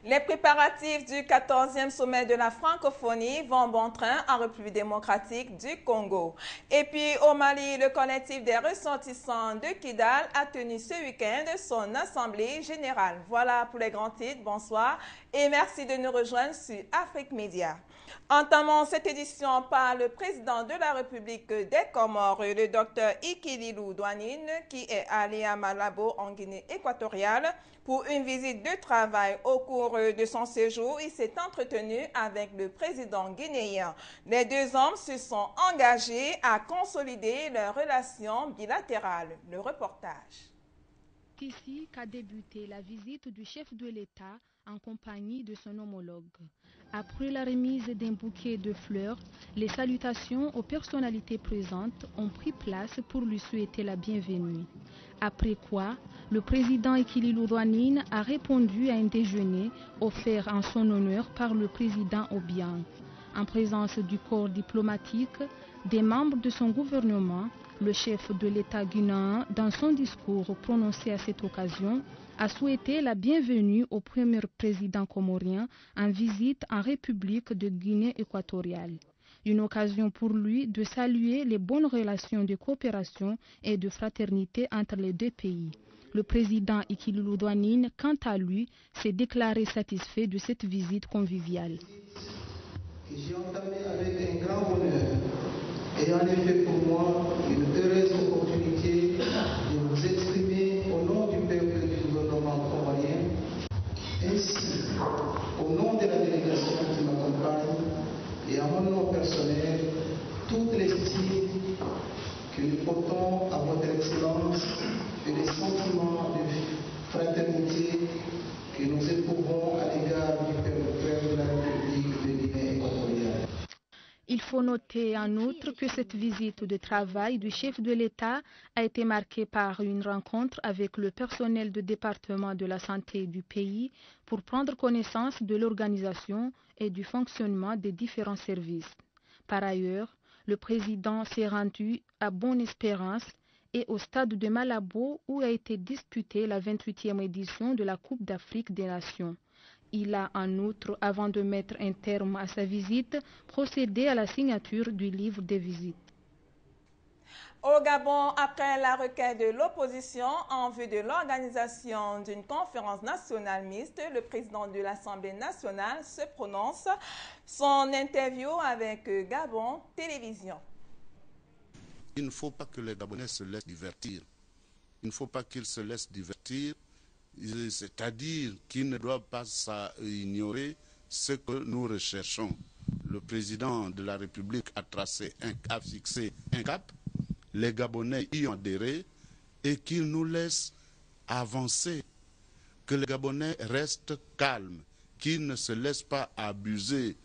Les préparatifs du 14e sommet de la francophonie vont bon train en République démocratique du Congo. Et puis au Mali, le collectif des ressortissants de Kidal a tenu ce week-end son assemblée générale. Voilà pour les grands titres. Bonsoir et merci de nous rejoindre sur Afrique Média. Entamons cette édition par le président de la République des Comores, le docteur Ikililou Douanine, qui est allé à Malabo en Guinée équatoriale pour une visite de travail. Au cours de son séjour, il s'est entretenu avec le président guinéen. Les deux hommes se sont engagés à consolider leurs relations bilatérales. Le reportage. Ici qu'a débuté la visite du chef de l'État en compagnie de son homologue. Après la remise d'un bouquet de fleurs, les salutations aux personnalités présentes ont pris place pour lui souhaiter la bienvenue. Après quoi, le président Ikililou Douanine a répondu à un déjeuner offert en son honneur par le président Obiang. En présence du corps diplomatique, des membres de son gouvernement, le chef de l'État guinéen, dans son discours prononcé à cette occasion, a souhaité la bienvenue au premier président comorien en visite en République de Guinée équatoriale. Une occasion pour lui de saluer les bonnes relations de coopération et de fraternité entre les deux pays. Le président Ikililou Douanine, quant à lui, s'est déclaré satisfait de cette visite conviviale. J'ai entamé avec un grand bonheur et en effet pour moi une heureuse opportunité de vous exprimer au nom du peuple du gouvernement comorien, ainsi au nom de la délégation qui m'accompagne et à mon nom personnel, toute l'estime que nous portons à votre excellence et les sentiments de fraternité que nous éprouvons à l'égard du peuple frère de la République de Guinée équatoriale. Il faut noter en outre que cette visite de travail du chef de l'État a été marquée par une rencontre avec le personnel du département de la santé du pays pour prendre connaissance de l'organisation et du fonctionnement des différents services. Par ailleurs, le président s'est rendu à Bonne-Espérance et au stade de Malabo où a été disputée la 28e édition de la Coupe d'Afrique des Nations. Il a en outre, avant de mettre un terme à sa visite, procédé à la signature du livre des visites. Au Gabon, après la requête de l'opposition en vue de l'organisation d'une conférence nationale mixte, le président de l'Assemblée nationale se prononce. Son interview avec Gabon Télévision. Il ne faut pas que les Gabonais se laissent divertir. Il ne faut pas qu'ils se laissent divertir, c'est-à-dire qu'ils ne doivent pas ignorer ce que nous recherchons. Le président de la République a fixé un cap, les Gabonais y ont adhéré et qu'ils nous laissent avancer, que les Gabonais restent calmes, qu'ils ne se laissent pas abuser.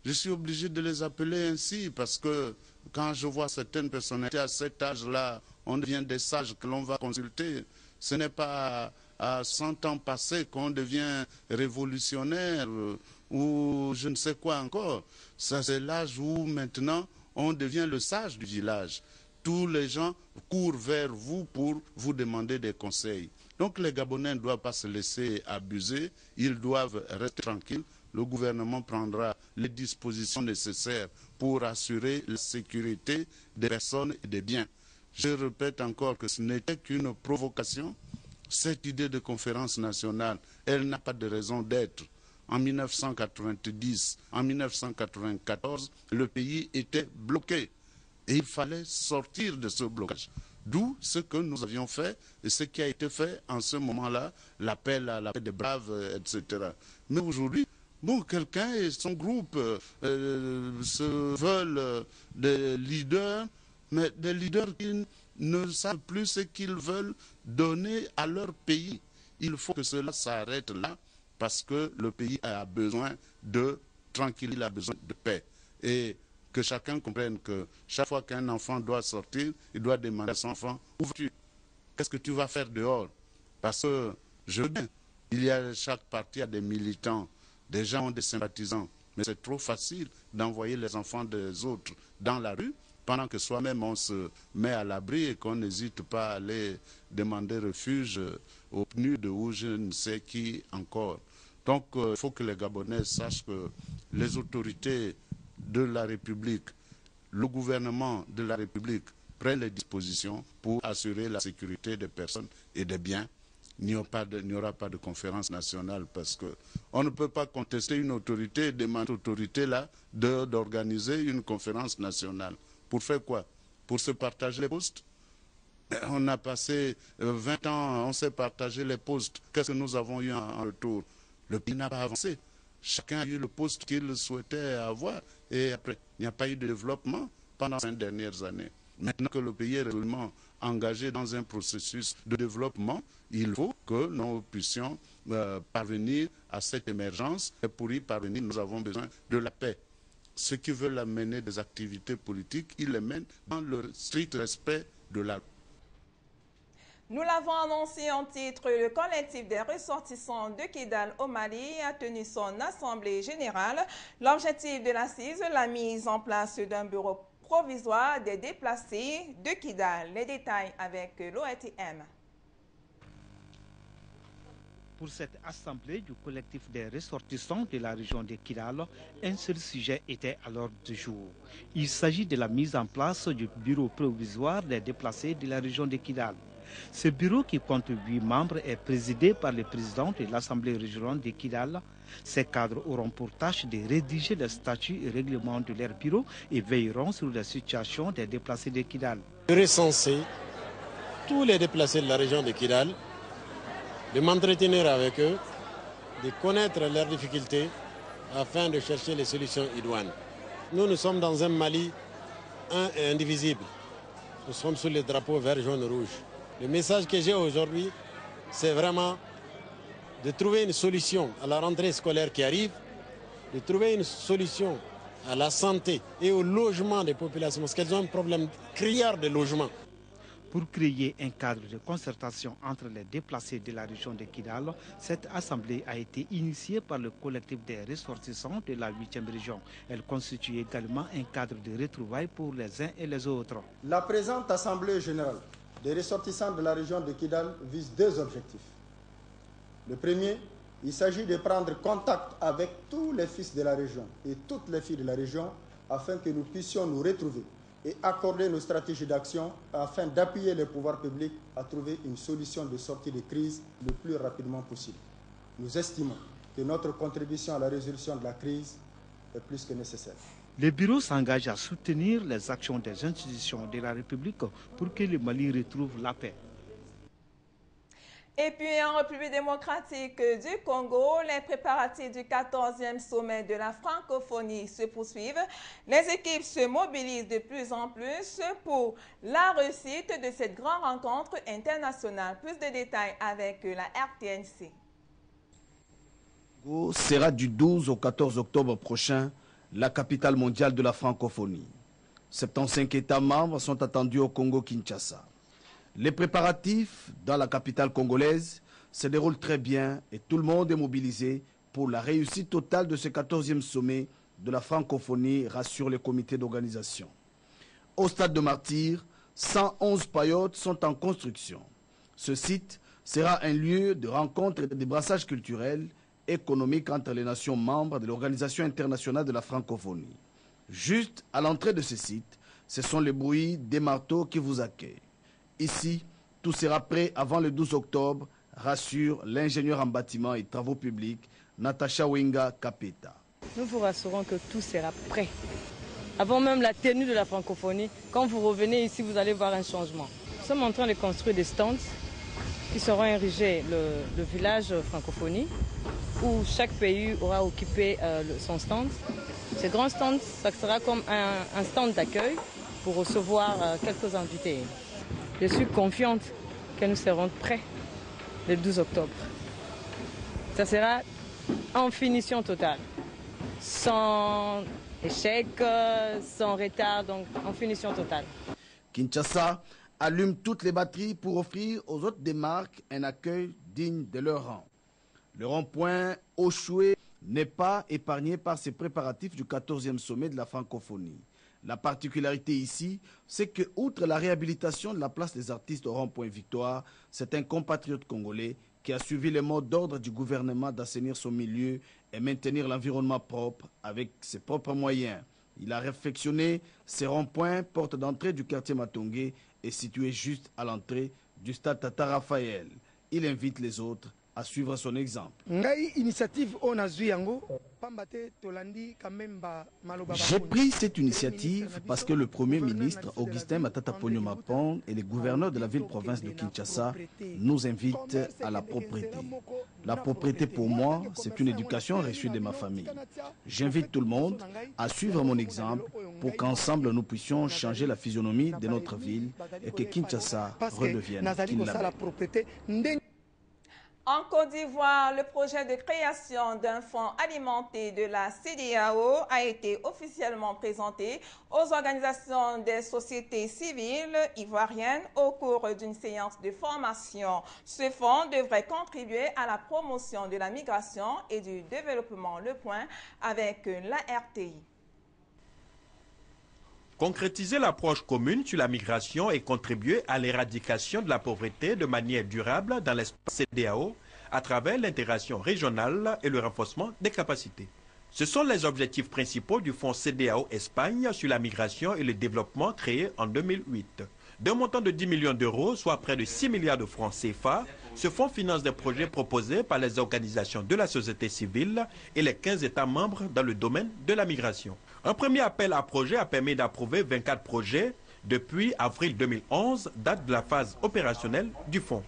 Je suis obligé de les appeler ainsi parce que quand je vois certaines personnalités à cet âge-là, on devient des sages que l'on va consulter. Ce n'est pas à 100 ans passés qu'on devient révolutionnaire ou je ne sais quoi encore. Ça, c'est l'âge où maintenant on devient le sage du village. Tous les gens courent vers vous pour vous demander des conseils. Donc les Gabonais ne doivent pas se laisser abuser, ils doivent rester tranquilles. Le gouvernement prendra les dispositions nécessaires pour assurer la sécurité des personnes et des biens. Je répète encore que ce n'était qu'une provocation. Cette idée de conférence nationale, elle n'a pas de raison d'être. En 1990, en 1994, le pays était bloqué. Et il fallait sortir de ce blocage. D'où ce que nous avions fait et ce qui a été fait en ce moment-là, l'appel à la paix des braves, etc. Mais aujourd'hui, bon, quelqu'un et son groupe se veulent des leaders, mais des leaders qui ne savent plus ce qu'ils veulent donner à leur pays. Il faut que cela s'arrête là, parce que le pays a besoin de tranquillité, il a besoin de paix. Et que chacun comprenne que chaque fois qu'un enfant doit sortir, il doit demander à son enfant, où vas-tu? Qu'est-ce que tu vas faire dehors? Parce que, je veux bien, chaque parti a des militants, des gens ont des sympathisants, mais c'est trop facile d'envoyer les enfants des autres dans la rue, pendant que soi-même on se met à l'abri et qu'on n'hésite pas à aller demander refuge au PNUD ou je ne sais qui encore. Donc, il faut que les Gabonais sachent que les autorités de la République, le gouvernement de la République prennent les dispositions pour assurer la sécurité des personnes et des biens. Il n'y aura pas de conférence nationale parce qu'on ne peut pas contester une autorité et demander à cette autorité-là d'organiser une conférence nationale. Pour faire quoi? Pour se partager les postes? On a passé 20 ans, on s'est partagé les postes. Qu'est-ce que nous avons eu en retour? Le pays n'a pas avancé. Chacun a eu le poste qu'il souhaitait avoir. Et après, il n'y a pas eu de développement pendant ces dernières années. Maintenant que le pays est résolument engagé dans un processus de développement, il faut que nous puissions parvenir à cette émergence. Et pour y parvenir, nous avons besoin de la paix. Ceux qui veulent mener des activités politiques, ils les mènent dans le strict respect de la loi. Nous l'avons annoncé en titre, le collectif des ressortissants de Kidal au Mali a tenu son assemblée générale. L'objectif de l'assise, la mise en place d'un bureau provisoire des déplacés de Kidal. Les détails avec l'ORTM. Pour cette assemblée du collectif des ressortissants de la région de Kidal, un seul sujet était à l'ordre du jour. Il s'agit de la mise en place du bureau provisoire des déplacés de la région de Kidal. Ce bureau, qui compte 8 membres, est présidé par le président de l'Assemblée régionale de Kidal. Ces cadres auront pour tâche de rédiger les statuts et règlements de leur bureau et veilleront sur la situation des déplacés de Kidal. Recenser tous les déplacés de la région de Kidal, de m'entretenir avec eux, de connaître leurs difficultés afin de chercher les solutions idoines. Nous sommes dans un Mali un et indivisible. Nous sommes sous les drapeaux vert, jaune, rouge. Le message que j'ai aujourd'hui, c'est vraiment de trouver une solution à la rentrée scolaire qui arrive, de trouver une solution à la santé et au logement des populations, parce qu'elles ont un problème criard de logement. Pour créer un cadre de concertation entre les déplacés de la région de Kidal, cette assemblée a été initiée par le collectif des ressortissants de la 8e région. Elle constitue également un cadre de retrouvailles pour les uns et les autres. La présente assemblée générale des ressortissants de la région de Kidal vise 2 objectifs. Le premier, il s'agit de prendre contact avec tous les fils de la région et toutes les filles de la région afin que nous puissions nous retrouver et accorder nos stratégies d'action afin d'appuyer les pouvoirs publics à trouver une solution de sortie de crise le plus rapidement possible. Nous estimons que notre contribution à la résolution de la crise est plus que nécessaire. Le bureau s'engage à soutenir les actions des institutions de la République pour que le Mali retrouve la paix. Et puis en République démocratique du Congo, les préparatifs du 14e sommet de la francophonie se poursuivent. Les équipes se mobilisent de plus en plus pour la réussite de cette grande rencontre internationale. Plus de détails avec la RTNC. Sera du 12 au 14 octobre prochain la capitale mondiale de la francophonie. 75 États membres sont attendus au Congo-Kinshasa. Les préparatifs dans la capitale congolaise se déroulent très bien et tout le monde est mobilisé pour la réussite totale de ce 14e sommet de la francophonie, rassure le comité d'organisation. Au stade de Martyr, 111 paillotes sont en construction. Ce site sera un lieu de rencontre et de brassage culturel économique entre les nations membres de l'Organisation internationale de la francophonie. Juste à l'entrée de ce site, ce sont les bruits des marteaux qui vous accueillent. Ici, tout sera prêt avant le 12 octobre, rassure l'ingénieur en bâtiment et travaux publics, Natacha Wenga Kapeta. Nous vous rassurons que tout sera prêt. Avant même la tenue de la francophonie, quand vous revenez ici, vous allez voir un changement. Nous sommes en train de construire des stands qui seront érigés le village francophonie, où chaque pays aura occupé son stand. Ce grand stand, ça sera comme un stand d'accueil pour recevoir quelques invités. Je suis confiante que nous serons prêts le 12 octobre. Ça sera en finition totale, sans échec, sans retard, donc en finition totale. Kinshasa allume toutes les batteries pour offrir aux autres des marques un accueil digne de leur rang. Le rond-point Oshoué n'est pas épargné par ces préparatifs du 14e sommet de la francophonie. La particularité ici, c'est que, outre la réhabilitation de la place des artistes au rond-point Victoire, c'est un compatriote congolais qui a suivi les mots d'ordre du gouvernement d'assainir son milieu et maintenir l'environnement propre avec ses propres moyens. Il a réfectionné ces ronds-points, porte d'entrée du quartier Matongé et situé juste à l'entrée du stade Tata Raphaël. Il invite les autres à suivre son exemple. J'ai pris cette initiative parce que le Premier ministre Augustin Matata Ponyo Mapong et les gouverneurs de la ville-province de Kinshasa nous invitent à la propreté. La propreté pour moi, c'est une éducation reçue de ma famille. J'invite tout le monde à suivre mon exemple pour qu'ensemble nous puissions changer la physionomie de notre ville et que Kinshasa redevienne qu'il l'avait. En Côte d'Ivoire, le projet de création d'un fonds alimentaire de la CEDEAO a été officiellement présenté aux organisations des sociétés civiles ivoiriennes au cours d'une séance de formation. Ce fonds devrait contribuer à la promotion de la migration et du développement. Le point avec la RTI. Concrétiser l'approche commune sur la migration et contribuer à l'éradication de la pauvreté de manière durable dans l'espace CEDEAO à travers l'intégration régionale et le renforcement des capacités. Ce sont les objectifs principaux du fonds CEDEAO Espagne sur la migration et le développement créé en 2008. D'un montant de 10 millions d'euros, soit près de 6 milliards de francs CFA, ce fonds finance des projets proposés par les organisations de la société civile et les 15 États membres dans le domaine de la migration. Un premier appel à projet a permis d'approuver 24 projets depuis avril 2011, date de la phase opérationnelle du fonds.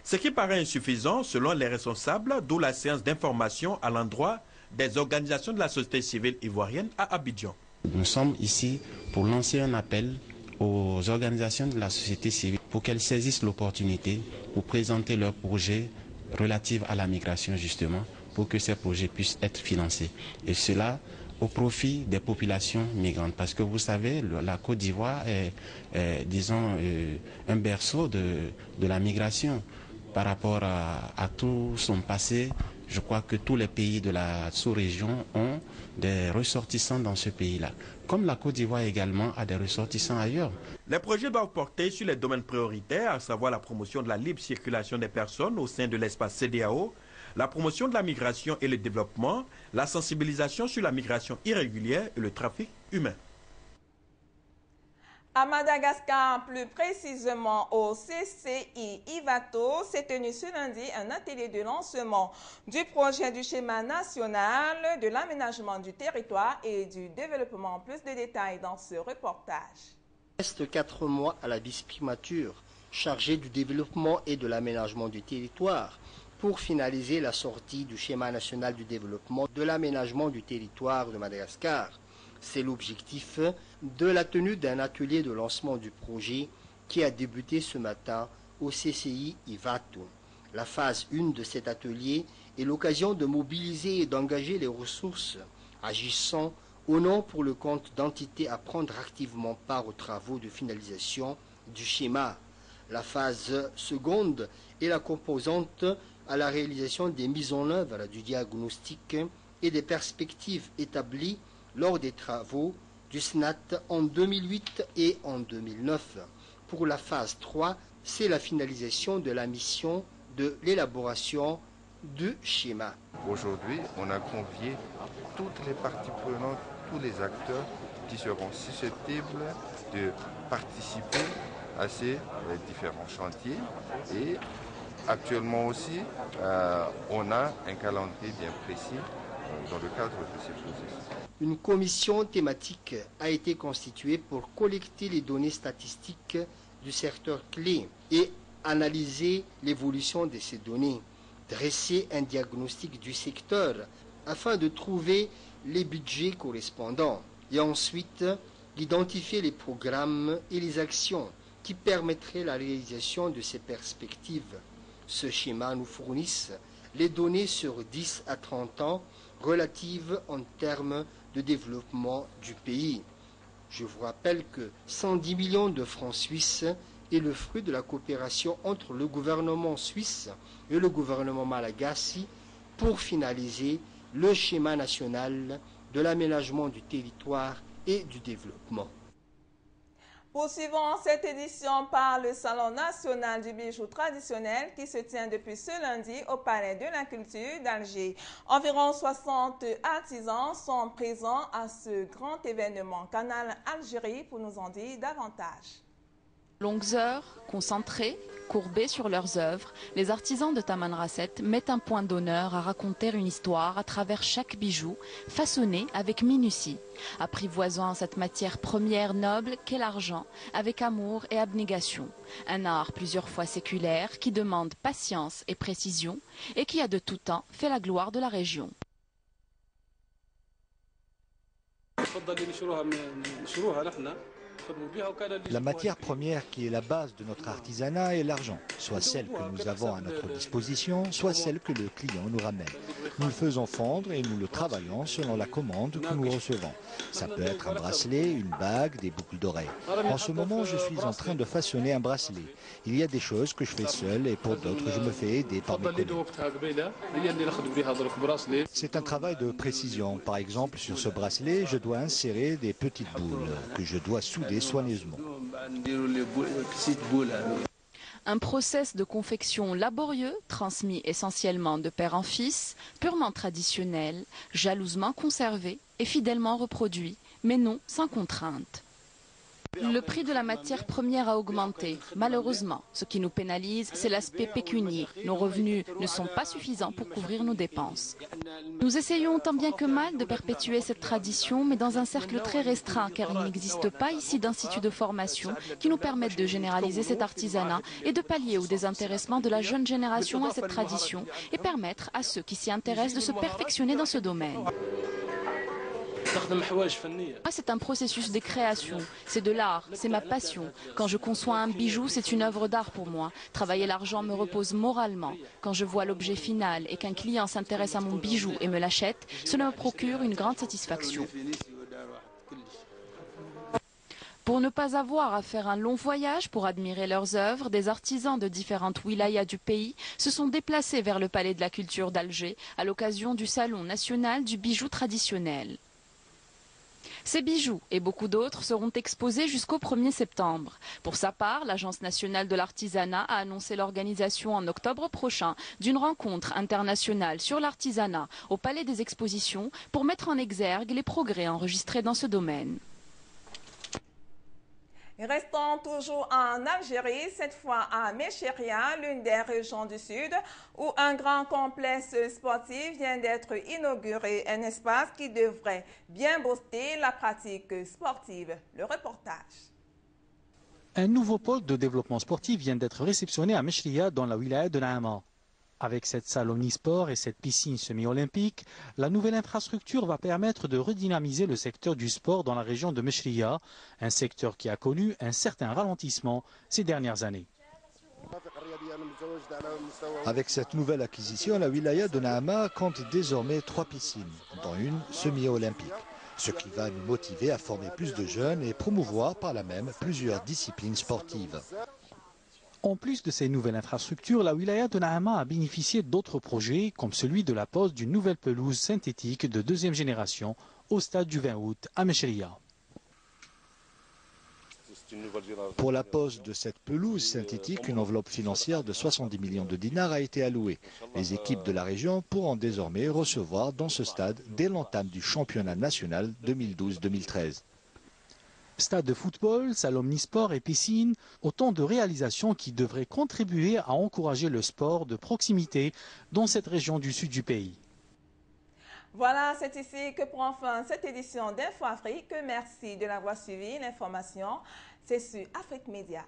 Ce qui paraît insuffisant selon les responsables, d'où la séance d'information à l'endroit des organisations de la société civile ivoirienne à Abidjan. Nous sommes ici pour lancer un appel aux organisations de la société civile pour qu'elles saisissent l'opportunité pour présenter leurs projets relatifs à la migration justement, pour que ces projets puissent être financés. Et cela au profit des populations migrantes. Parce que vous savez, la Côte d'Ivoire est disons, un berceau de la migration. Par rapport à tout son passé, je crois que tous les pays de la sous-région ont des ressortissants dans ce pays-là. Comme la Côte d'Ivoire également a des ressortissants ailleurs. Les projets doivent porter sur les domaines prioritaires, à savoir la promotion de la libre circulation des personnes au sein de l'espace CEDEAO, la promotion de la migration et le développement, la sensibilisation sur la migration irrégulière et le trafic humain. À Madagascar, plus précisément au CCI Ivato, s'est tenu ce lundi un atelier de lancement du projet du schéma national de l'aménagement du territoire et du développement. Plus de détails dans ce reportage. Il reste 4 mois à la vice-primature chargée du développement et de l'aménagement du territoire pour finaliser la sortie du schéma national du développement de l'aménagement du territoire de Madagascar. C'est l'objectif de la tenue d'un atelier de lancement du projet qui a débuté ce matin au CCI Ivato. La phase 1 de cet atelier est l'occasion de mobiliser et d'engager les ressources agissant au nom pour le compte d'entités à prendre activement part aux travaux de finalisation du schéma. La phase seconde est la composante à la réalisation des mises en œuvre du diagnostic et des perspectives établies lors des travaux du SNAT en 2008 et en 2009. Pour la phase 3, c'est la finalisation de la mission de l'élaboration du schéma. Aujourd'hui, on a convié toutes les parties prenantes, tous les acteurs qui seront susceptibles de participer à ces différents chantiers. Et actuellement aussi, on a un calendrier bien précis dans le cadre de ces processus. Une commission thématique a été constituée pour collecter les données statistiques du secteur clé et analyser l'évolution de ces données, dresser un diagnostic du secteur afin de trouver les budgets correspondants et ensuite identifier les programmes et les actions qui permettraient la réalisation de ces perspectives. Ce schéma nous fournisse les données sur 10 à 30 ans relatives en termes de développement du pays. Je vous rappelle que 110 millions de francs suisses est le fruit de la coopération entre le gouvernement suisse et le gouvernement malagasy pour finaliser le schéma national de l'aménagement du territoire et du développement. Poursuivons cette édition par le Salon national du bijou traditionnel qui se tient depuis ce lundi au Palais de la Culture d'Alger. Environ 60 artisans sont présents à ce grand événement. Canal Algérie pour nous en dire davantage. Longues heures, concentrés, courbés sur leurs œuvres, les artisans de Tamanrasset mettent un point d'honneur à raconter une histoire à travers chaque bijou, façonné avec minutie, apprivoisant cette matière première noble qu'est l'argent, avec amour et abnégation. Un art plusieurs fois séculaire qui demande patience et précision et qui a de tout temps fait la gloire de la région. La matière première qui est la base de notre artisanat est l'argent, soit celle que nous avons à notre disposition, soit celle que le client nous ramène. Nous le faisons fondre et nous le travaillons selon la commande que nous recevons. Ça peut être un bracelet, une bague, des boucles d'oreilles. En ce moment, je suis en train de façonner un bracelet. Il y a des choses que je fais seul et pour d'autres, je me fais aider par mes collègues. C'est un travail de précision. Par exemple, sur ce bracelet, je dois insérer des petites boules que je dois souder soigneusement. Un process de confection laborieux, transmis essentiellement de père en fils, purement traditionnel, jalousement conservé et fidèlement reproduit, mais non sans contrainte. Le prix de la matière première a augmenté. Malheureusement, ce qui nous pénalise, c'est l'aspect pécunier. Nos revenus ne sont pas suffisants pour couvrir nos dépenses. Nous essayons tant bien que mal de perpétuer cette tradition, mais dans un cercle très restreint, car il n'existe pas ici d'instituts de formation qui nous permettent de généraliser cet artisanat et de pallier au désintéressement de la jeune génération à cette tradition et permettre à ceux qui s'y intéressent de se perfectionner dans ce domaine. C'est un processus de création, c'est de l'art, c'est ma passion. Quand je conçois un bijou, c'est une œuvre d'art pour moi. Travailler l'argent me repose moralement. Quand je vois l'objet final et qu'un client s'intéresse à mon bijou et me l'achète, cela me procure une grande satisfaction. Pour ne pas avoir à faire un long voyage pour admirer leurs œuvres, des artisans de différentes wilayas du pays se sont déplacés vers le Palais de la Culture d'Alger à l'occasion du Salon national du bijou traditionnel. Ces bijoux et beaucoup d'autres seront exposés jusqu'au 1er septembre. Pour sa part, l'Agence nationale de l'artisanat a annoncé l'organisation en octobre prochain d'une rencontre internationale sur l'artisanat au Palais des Expositions pour mettre en exergue les progrès enregistrés dans ce domaine. Restons toujours en Algérie, cette fois à Méchéria, l'une des régions du sud, où un grand complexe sportif vient d'être inauguré, un espace qui devrait bien booster la pratique sportive. Le reportage. Un nouveau pôle de développement sportif vient d'être réceptionné à Méchéria dans la wilaya de Naama. Avec cette salle omnisport et cette piscine semi-olympique, la nouvelle infrastructure va permettre de redynamiser le secteur du sport dans la région de Méchria, un secteur qui a connu un certain ralentissement ces dernières années. Avec cette nouvelle acquisition, la wilaya de Naama compte désormais 3 piscines, dont une semi-olympique, ce qui va nous motiver à former plus de jeunes et promouvoir par là même plusieurs disciplines sportives. En plus de ces nouvelles infrastructures, la wilaya de Naama a bénéficié d'autres projets, comme celui de la pose d'une nouvelle pelouse synthétique de 2e génération au stade du 20 août à Méchria. Pour la pose de cette pelouse synthétique, une enveloppe financière de 70 millions de dinars a été allouée. Les équipes de la région pourront désormais recevoir dans ce stade dès l'entame du championnat national 2012-2013. Stade de football, salle omnisport et piscine, autant de réalisations qui devraient contribuer à encourager le sport de proximité dans cette région du sud du pays. Voilà, c'est ici que prend fin cette édition d'Info Afrique. Merci de l'avoir suivi. L'information, c'est sur Afrique Média.